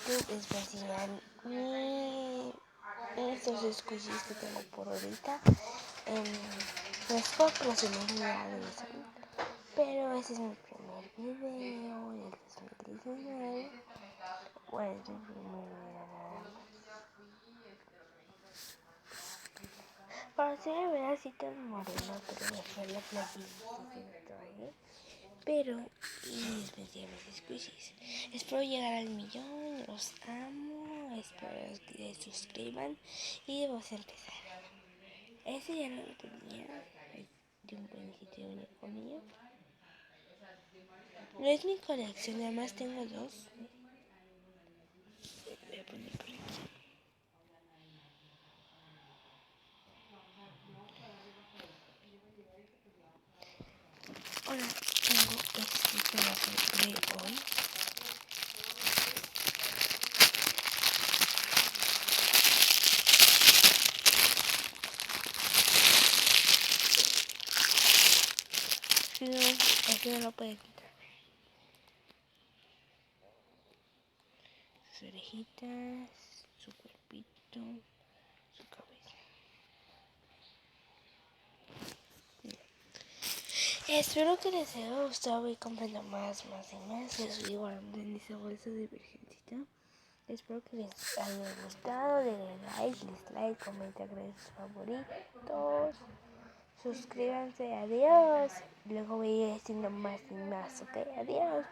YouTube les voy a enseñar estos squishies que tengo por ahorita. No es por presumir ni nada de eso, pero ese es mi primer video del 2019. Bueno, es mi primer video nada más. Para ser ver así tan moreno, pero me fue la platicidad. Pero, y les metí a mis squishies. Espero llegar al 1,000,000, los amo, espero que se suscriban y vamos a empezar. Ese ya no lo tenía, de un principio venía con ella. No es mi colección, además tengo dos. Voy a poner colección. Hola, tengo este que lo compré hoy. Aquí no lo puede quitar. Sus orejitas, su cuerpito, su cabeza. Espero que les haya gustado. Voy comprando más. Les voy guardando en esa bolsa de virgencita. Espero que les haya gustado. Denle like, dislike, comenten, agreguen sus favoritos. Suscríbanse, adiós. Luego voy a ir haciendo más y más, ¿ok? Adiós.